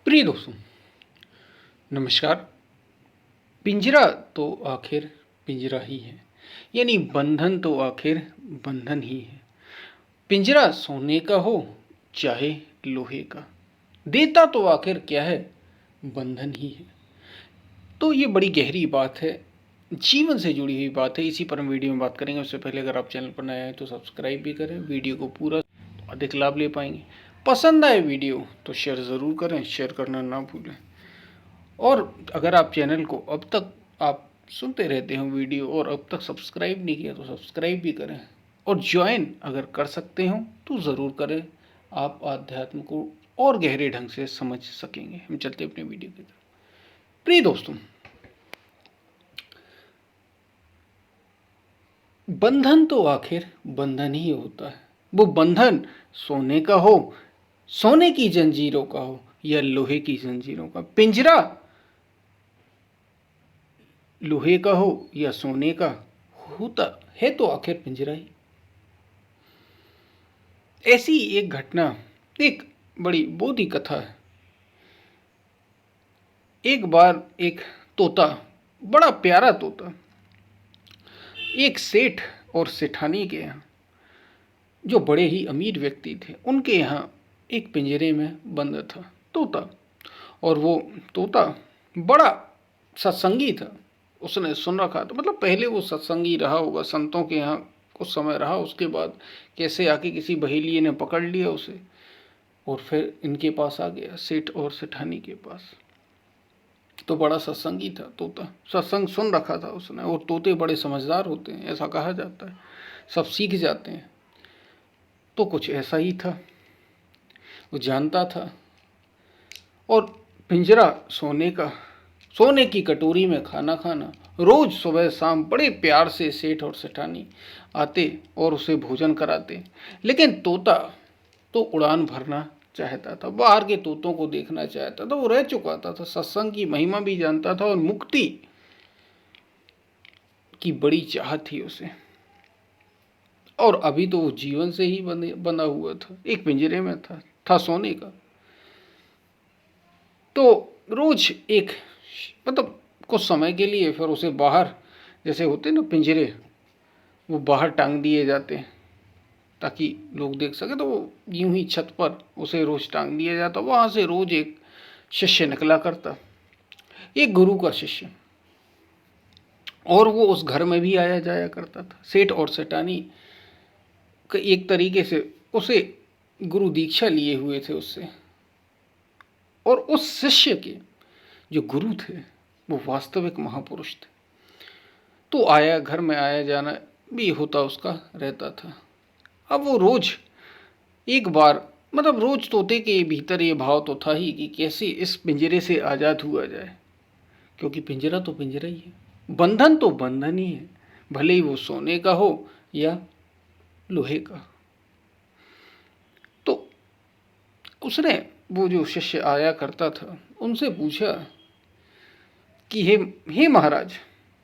प्रिय दोस्तों, नमस्कार। पिंजरा तो आखिर पिंजरा ही है, यानी बंधन तो आखिर बंधन ही है। पिंजरा सोने का हो चाहे लोहे का, देता तो आखिर क्या है, बंधन ही है। तो ये बड़ी गहरी बात है, जीवन से जुड़ी हुई बात है। इसी पर हम वीडियो में बात करेंगे। उससे पहले अगर आप चैनल पर नए आए तो सब्सक्राइब भी करें, वीडियो को पूरा तो अधिक लाभ ले पाएंगे। पसंद आए वीडियो तो शेयर ज़रूर करें, शेयर करना ना भूलें। और अगर आप चैनल को अब तक आप सुनते रहते हो वीडियो और अब तक सब्सक्राइब नहीं किया तो सब्सक्राइब भी करें, और ज्वाइन अगर कर सकते हो तो ज़रूर करें। आप आध्यात्म को और गहरे ढंग से समझ सकेंगे। हम चलते अपने वीडियो की तरफ। प्रिय दोस्तों, बंधन तो आखिर बंधन ही होता है। वो बंधन सोने का हो, सोने की जंजीरों का हो, या लोहे की जंजीरों का। पिंजरा लोहे का हो या सोने का, होता है तो आखिर पिंजरा ही। ऐसी एक घटना, एक बड़ी बोधी कथा है। एक बार एक तोता, बड़ा प्यारा तोता, एक सेठ और सेठानी के यहाँ, जो बड़े ही अमीर व्यक्ति थे, उनके यहाँ एक पिंजरे में बंद था तोता। और वो तोता बड़ा सत्संगी था। उसने सुन रखा था, मतलब पहले वो सत्संगी रहा होगा, संतों के यहाँ कुछ समय रहा। उसके बाद कैसे आके किसी बहेलिये ने पकड़ लिया उसे और फिर इनके पास आ गया, सेठ और सेठानी के पास। तो बड़ा सत्संगी था तोता, सत्संग सुन रखा था उसने। और तोते बड़े समझदार होते हैं, ऐसा कहा जाता है, सब सीख जाते हैं। तो कुछ ऐसा ही था, वो जानता था। और पिंजरा सोने का, सोने की कटोरी में खाना खाना, रोज सुबह शाम बड़े प्यार से सेठ और सेठानी आते और उसे भोजन कराते। लेकिन तोता तो उड़ान भरना चाहता था, बाहर के तोतों को देखना चाहता था। वो रह चुका था, सत्संग की महिमा भी जानता था और मुक्ति की बड़ी चाह थी उसे। और अभी तो वो जीवन से ही बंधा हुआ था, एक पिंजरे में था सोने का। तो रोज एक, मतलब कुछ समय के लिए फिर उसे बाहर, जैसे होते ना पिंजरे, वो बाहर टांग दिए जाते हैं ताकि लोग देख सके। तो वो यूं ही छत पर उसे रोज टांग दिया जाता। वहाँ से रोज एक शिष्य निकला करता, एक गुरु का शिष्य। और वो उस घर में भी आया जाया करता था। सेठ और सेठानी एक तरीके से उसे गुरु दीक्षा लिए हुए थे उससे। और उस शिष्य के जो गुरु थे वो वास्तविक महापुरुष थे। तो आया, घर में आया जाना भी होता उसका रहता था। अब वो रोज एक बार, मतलब रोज तोते के भीतर ये भाव तो था ही कि कैसे इस पिंजरे से आज़ाद हुआ जाए, क्योंकि पिंजरा तो पिंजरा ही है, बंधन तो बंधन ही है, भले ही वो सोने का हो या लोहे का। तो उसने, वो जो शिष्य आया करता था, उनसे पूछा कि हे महाराज,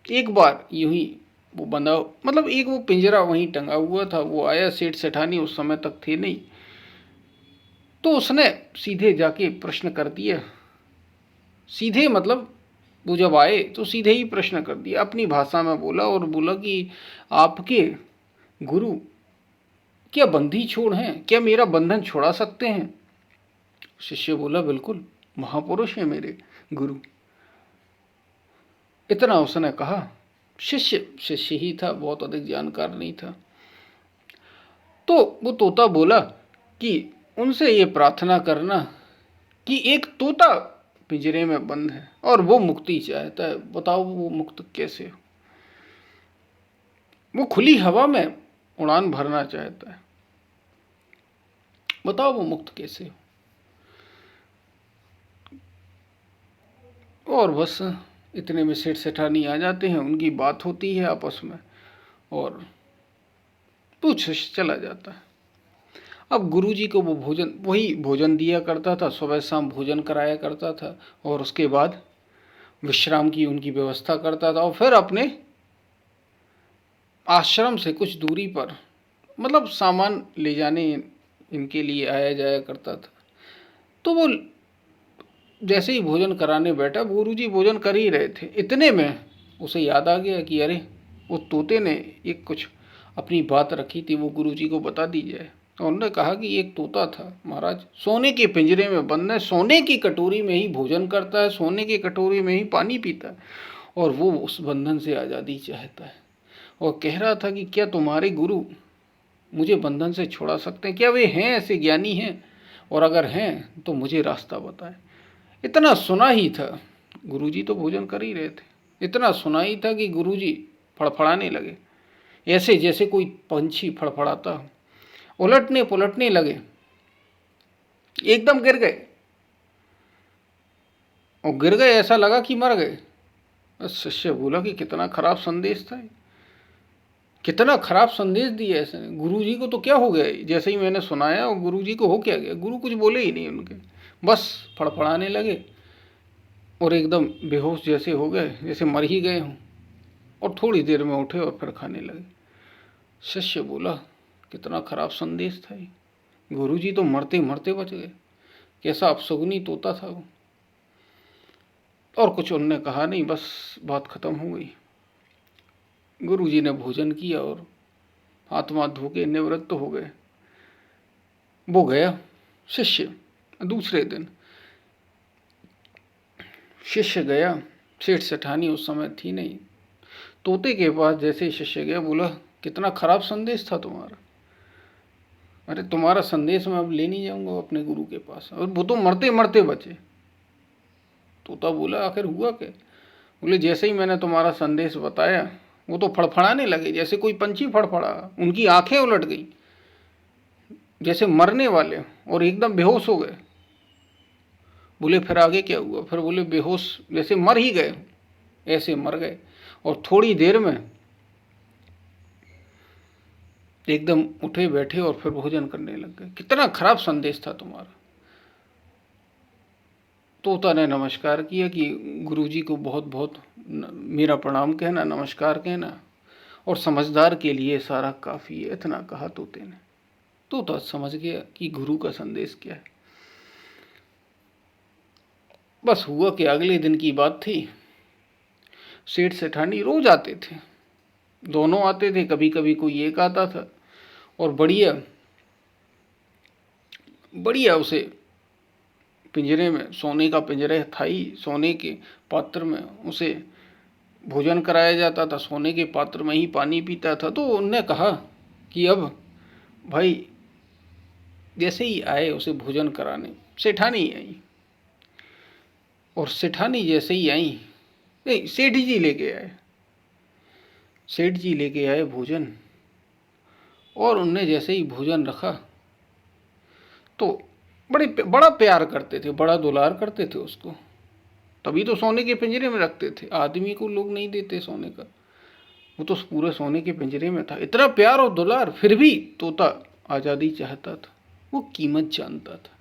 एक बार यूं ही वो बंधा, मतलब एक वो पिंजरा वहीं टंगा हुआ था। वो आया, सेठ सेठानी उस समय तक थे नहीं। तो उसने सीधे जाके प्रश्न कर दिया, सीधे मतलब वो जब आए तो सीधे ही प्रश्न कर दिया, अपनी भाषा में बोला। और बोला कि आपके गुरु क्या बंदी छोड़ हैं, क्या मेरा बंधन छुड़ा सकते हैं? शिष्य बोला, बिल्कुल, महापुरुष है मेरे गुरु। इतना उसने कहा। शिष्य शिष्य ही था, बहुत अधिक जानकार नहीं था। तो वो तोता बोला कि उनसे ये प्रार्थना करना कि एक तोता पिंजरे में बंद है और वो मुक्ति चाहता है, बताओ वो मुक्त कैसे हो? वो खुली हवा में उड़ान भरना चाहता है, बताओ वो मुक्त कैसे हो? और बस इतने में सेठ सेठानी आ जाते हैं, उनकी बात होती है आपस में और पूछ चला जाता है। अब गुरुजी को वो भोजन, वही भोजन दिया करता था, सुबह शाम भोजन कराया करता था और उसके बाद विश्राम की उनकी व्यवस्था करता था। और फिर अपने आश्रम से कुछ दूरी पर, मतलब सामान ले जाने इनके लिए आया जाया करता था। तो वो जैसे ही भोजन कराने बैठा, गुरुजी भोजन कर ही रहे थे, इतने में उसे याद आ गया कि अरे वो तोते ने एक कुछ अपनी बात रखी थी, वो गुरुजी को बता दी जाए। तो उन्होंने कहा कि एक तोता था महाराज, सोने के पिंजरे में बंद है, सोने की कटोरी में ही भोजन करता है, सोने की कटोरी में ही पानी पीता है, और वो उस बंधन से आज़ादी चाहता है। और कह रहा था कि क्या तुम्हारे गुरु मुझे बंधन से छुड़ा सकते हैं? क्या वे हैं, ऐसे ज्ञानी हैं? और अगर हैं तो मुझे रास्ता बताएं। इतना सुना ही था, गुरुजी तो भोजन कर ही रहे थे, इतना सुना ही था कि गुरुजी फड़फड़ाने लगे, ऐसे जैसे कोई पंछी फड़फड़ाता हो। उलटने पुलटने लगे, एकदम गिर गए, और गिर गए ऐसा लगा कि मर गए। शिष्य बोला कि कितना खराब संदेश था, कितना खराब संदेश दिया ऐसे। गुरुजी को तो क्या हो गया, जैसे ही मैंने सुनाया, और गुरुजी को हो क्या गया? गुरु कुछ बोले ही नहीं उनके, बस फड़फड़ाने लगे और एकदम बेहोश जैसे हो गए, जैसे मर ही गए हों। और थोड़ी देर में उठे और फिर खाने लगे। शिष्य बोला कितना खराब संदेश था ये, गुरुजी तो मरते मरते बच गए, कैसा अपशगुनी तोता था वो। और कुछ उन्होंने कहा नहीं, बस बात खत्म हो गई। गुरुजी ने भोजन किया और हाथ माथ धो के निवृत्त हो गए। वो गया शिष्य। दूसरे दिन शिष्य गया, सेठ सेठानी उस समय थी नहीं, तोते के पास जैसे ही शिष्य गया, बोला कितना खराब संदेश था तुम्हारा। अरे तुम्हारा संदेश मैं अब ले नहीं जाऊंगा अपने गुरु के पास, और वो तो मरते मरते बचे। तोता बोला आखिर हुआ क्या? बोले जैसे ही मैंने तुम्हारा संदेश बताया, वो तो फड़फड़ाने लगे जैसे कोई पंछी फड़फड़ा, उनकी आंखें उलट गई जैसे मरने वाले, और एकदम बेहोश हो गए। बोले फिर आगे क्या हुआ? फिर बोले बेहोश जैसे मर ही गए, ऐसे मर गए। और थोड़ी देर में एकदम उठे बैठे और फिर भोजन करने लग गए। कितना खराब संदेश था तुम्हारा। तोता ने नमस्कार किया कि गुरुजी को बहुत बहुत मेरा प्रणाम कहना, नमस्कार कहना, और समझदार के लिए सारा काफ़ी है, इतना कहा तोते ने। तोता समझ गया कि गुरु का संदेश क्या है। बस हुआ कि अगले दिन की बात थी, सेठ सेठानी रोज आते थे, दोनों आते थे, कभी कभी कोई एक आता था, और बढ़िया बढ़िया उसे पिंजरे में, सोने का पिंजरा था ही, सोने के पात्र में उसे भोजन कराया जाता था, सोने के पात्र में ही पानी पीता था। तो उनने कहा कि अब भाई, जैसे ही आए उसे भोजन कराने, सेठानी आई, और सेठानी जैसे ही आई, नहीं सेठ जी लेके आए, सेठ जी लेके आए भोजन, और उनने जैसे ही भोजन रखा तो बड़ा प्यार करते थे, बड़ा दुलार करते थे उसको। तभी तो सोने के पिंजरे में रखते थे, आदमी को लोग नहीं देते सोने का, वो तो पूरे सोने के पिंजरे में था। इतना प्यार और दुलार, फिर भी तोता आज़ादी चाहता था, वो कीमत जानता था।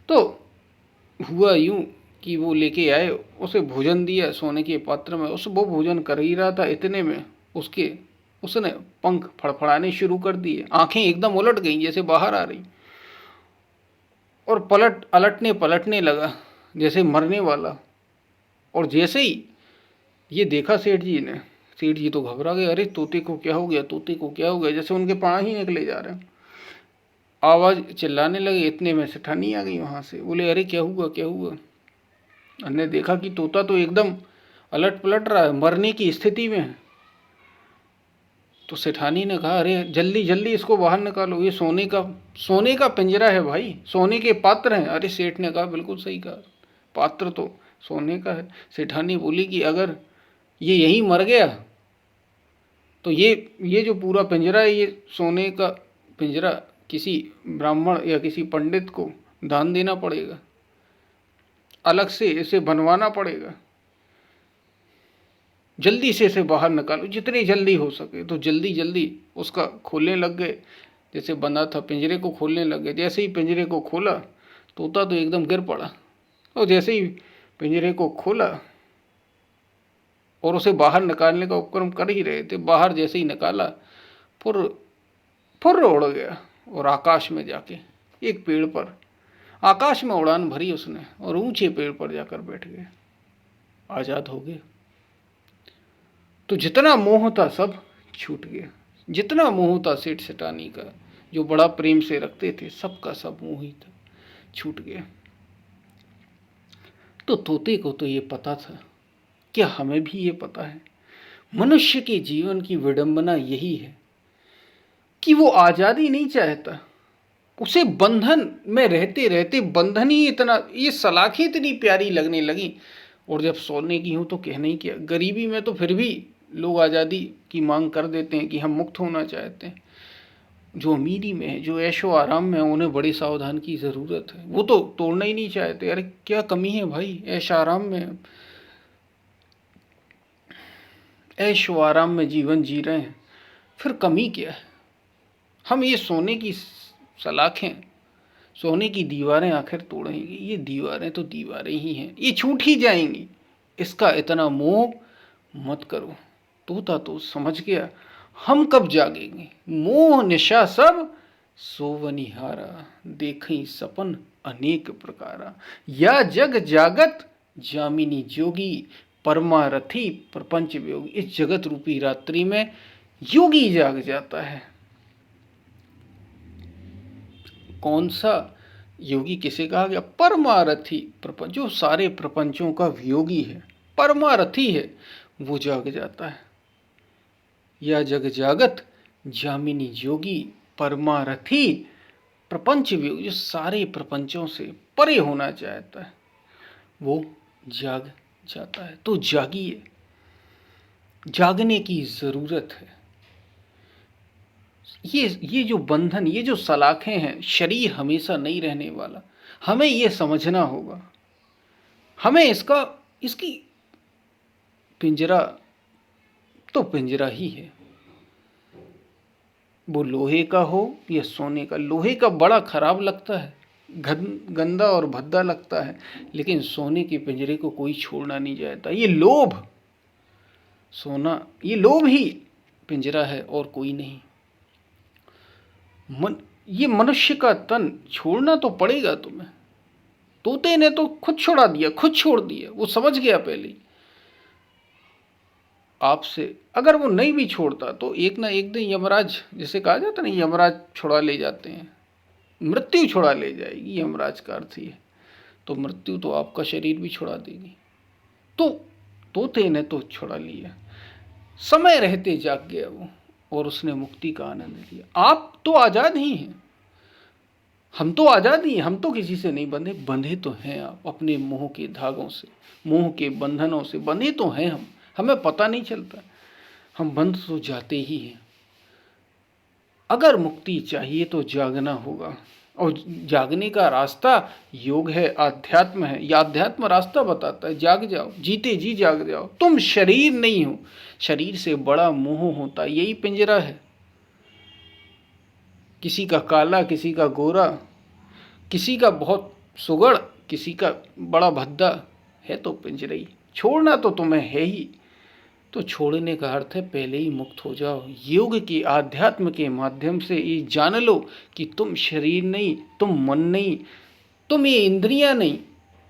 तो हुआ यूं कि वो लेके आए, उसे भोजन दिया सोने के पात्र में, वो भोजन कर ही रहा था, इतने में उसने पंख फड़फड़ाने शुरू कर दिए, आंखें एकदम उलट गईं जैसे बाहर आ रही, और अलटने पलटने लगा जैसे मरने वाला। और जैसे ही ये देखा सेठ जी ने, सेठ जी तो घबरा गए, अरे तोते को क्या हो गया, तोते को क्या हो गया, जैसे उनके प्राण ही निकले जा रहे हैं। आवाज़ चिल्लाने लगे, इतने में सेठानी आ गई वहाँ से। बोले अरे क्या हुआ, क्या हुआ? हमने देखा कि तोता तो एकदम अलट पलट रहा है, मरने की स्थिति में है। तो सेठानी ने कहा अरे जल्दी जल्दी इसको बाहर निकालो, ये सोने का पिंजरा है भाई, सोने के पात्र हैं। अरे सेठ ने कहा बिल्कुल सही कहा, पात्र तो सोने का है। सेठानी बोली कि अगर ये यहीं मर गया तो ये जो पूरा पिंजरा है, ये सोने का पिंजरा किसी ब्राह्मण या किसी पंडित को दान देना पड़ेगा, अलग से इसे बनवाना पड़ेगा, जल्दी से इसे बाहर निकालो, जितनी जल्दी हो सके। तो जल्दी जल्दी उसका खोलने लग गए, जैसे बंधा था पिंजरे को खोलने लग गए। जैसे ही पिंजरे को खोला, तोता तो एकदम गिर पड़ा, और जैसे ही पिंजरे को खोला और उसे बाहर निकालने का उपक्रम कर ही रहे थे, बाहर जैसे ही निकाला, फुर फुर उड़ गया, और आकाश में जाके एक पेड़ पर आकाश में उड़ान भरी उसने और ऊंचे पेड़ पर जाकर बैठ गए, आजाद हो गए। तो जितना मोह था सब छूट गया, जितना मोह था सेठ सेठानी का, जो बड़ा प्रेम से रखते थे, सबका सब मोह ही था, छूट गया। तो तोते को तो ये पता था, क्या हमें भी ये पता है? मनुष्य के जीवन की विडंबना यही है कि वो आजादी नहीं चाहता, उसे बंधन में रहते रहते बंधन ही इतना, ये सलाखें इतनी प्यारी लगने लगी। और जब सोने की हूं तो कहना ही क्या, गरीबी में तो फिर भी लोग आज़ादी की मांग कर देते हैं कि हम मुक्त होना चाहते हैं। जो अमीरी में है, जो ऐशो आराम में है, उन्हें बड़ी सावधान की ज़रूरत है, वो तो तोड़ना ही नहीं चाहते। अरे क्या कमी है भाई, ऐश आराम में, ऐशो आराम में जीवन जी रहे हैं, फिर कमी क्या है? हम ये सोने की सलाखें, सोने की दीवारें आखिर तोड़ेंगे? ये दीवारें तो दीवारें ही हैं, ये छूट ही जाएंगी, इसका इतना मोह मत करो। तोता तो समझ गया, हम कब जागेंगे? मोह निशा सब सोवनिहारा, देखई सपन अनेक प्रकारा, या जग जागत जामिनी जोगी, परमारथी प्रपंच वियोगी। इस जगत रूपी रात्रि में योगी जाग जाता है। कौन सा योगी किसे कहा गया? परमारथी प्रपंच, जो सारे प्रपंचों का वियोगी है, परमारथी है, वो जाग जाता है। या जग जागत जामिनी जोगी, परमारथी प्रपंच वियोगी, जो सारे प्रपंचों से परे होना चाहता है, वो जाग जाता है। तो जागिए, जागने की जरूरत है। ये जो बंधन, ये जो सलाखें हैं, शरीर हमेशा नहीं रहने वाला, हमें ये समझना होगा। हमें इसकी पिंजरा तो पिंजरा ही है, वो लोहे का हो या सोने का। लोहे का बड़ा खराब लगता है, गंदा और भद्दा लगता है, लेकिन सोने के पिंजरे को कोई छोड़ना नहीं चाहता। ये लोभ, सोना, ये लोभ ही पिंजरा है और कोई नहीं। ये मनुष्य का तन छोड़ना तो पड़ेगा तुम्हें। तोते ने तो खुद छोड़ा दिया, खुद छोड़ दिया, वो समझ गया पहले ही। आपसे अगर वो नहीं भी छोड़ता तो एक ना एक दिन यमराज, जैसे कहा जाता ना, यमराज छुड़ा ले जाते हैं, मृत्यु छुड़ा ले जाएगी, यमराज का अर्थ ही है। तो मृत्यु तो आपका शरीर भी छुड़ा देगी। तो तोते ने तो छुड़ा लिया, समय रहते जाग गया वो, और उसने मुक्ति का आनंद लिया। आप तो आजाद ही हैं, हम तो आजाद ही हैं, हम तो किसी से नहीं बंधे। बंधे तो हैं आप अपने मोह के धागों से, मोह के बंधनों से बंधे तो हैं हम, हमें पता नहीं चलता, हम बंध तो जाते ही हैं। अगर मुक्ति चाहिए तो जागना होगा, और जागने का रास्ता योग है, आध्यात्म है। यह आध्यात्म रास्ता बताता है, जाग जाओ, जीते जी जाग जाओ। तुम शरीर नहीं हो, शरीर से बड़ा मोह होता, यही पिंजरा है। किसी का काला, किसी का गोरा, किसी का बहुत सुगड़, किसी का बड़ा भद्दा है, तो पिंजरा ही। छोड़ना तो तुम्हें है ही, तो छोड़ने का अर्थ है पहले ही मुक्त हो जाओ। योग के, आध्यात्म के माध्यम से ये जान लो कि तुम शरीर नहीं, तुम मन नहीं, तुम ये इंद्रियां नहीं,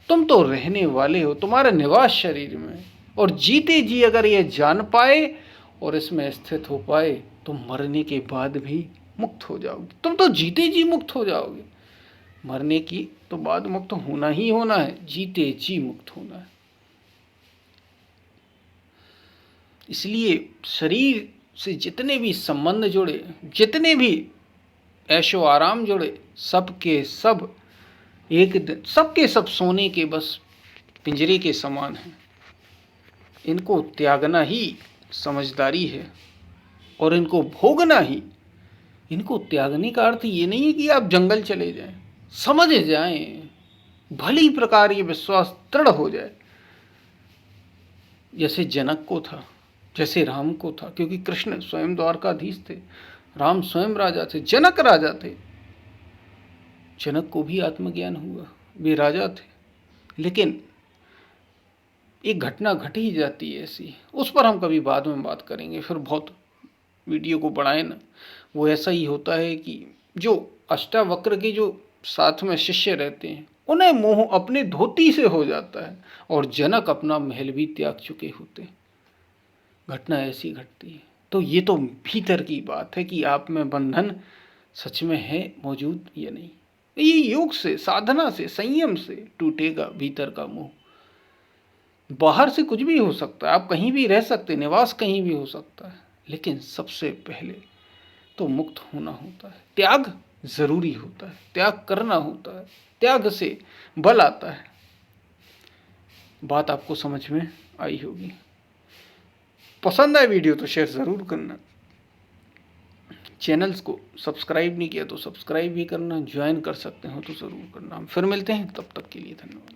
तुम तो रहने वाले हो, तुम्हारा निवास शरीर में। और जीते जी अगर ये जान पाए और इसमें स्थित हो पाए, तो मरने के बाद भी मुक्त हो जाओगे। तुम तो जीते जी मुक्त हो जाओगे। मरने की तो बाद मुक्त होना ही होना है, जीते जी मुक्त होना है। इसलिए शरीर से जितने भी संबंध जुड़े, जितने भी ऐशो आराम जुड़े, सबके सब एक दिन, सबके सब सोने के बस पिंजरे के समान हैं। इनको त्यागना ही समझदारी है, और इनको भोगना ही। इनको त्यागने का अर्थ ये नहीं है कि आप जंगल चले जाएं, समझ जाएं, भली प्रकार ये विश्वास दृढ़ हो जाए, जैसे जनक को था, जैसे राम को था। क्योंकि कृष्ण स्वयं द्वारकाधीश थे, राम स्वयं राजा थे, जनक राजा थे। जनक को भी आत्मज्ञान हुआ, वे राजा थे, लेकिन एक घटना घट ही जाती है ऐसी, उस पर हम कभी बाद में बात करेंगे, फिर बहुत वीडियो को बढ़ाएं ना। वो ऐसा ही होता है कि जो अष्टावक्र के जो साथ में शिष्य रहते हैं, उन्हें मोह अपने धोती से हो जाता है और जनक अपना महल भी त्याग चुके होते हैं। घटना ऐसी घटती है। तो ये तो भीतर की बात है कि आप में बंधन सच में है मौजूद या नहीं। ये योग से, साधना से, संयम से टूटेगा भीतर का मोह। बाहर से कुछ भी हो सकता है, आप कहीं भी रह सकते, निवास कहीं भी हो सकता है, लेकिन सबसे पहले तो मुक्त होना होता है। त्याग जरूरी होता है, त्याग करना होता है, त्याग से बल आता है। बात आपको समझ में आई होगी। पसंद आए वीडियो तो शेयर ज़रूर करना। चैनल्स को सब्सक्राइब नहीं किया तो सब्सक्राइब भी करना, ज्वाइन कर सकते हो तो ज़रूर करना। हम फिर मिलते हैं, तब तक के लिए धन्यवाद।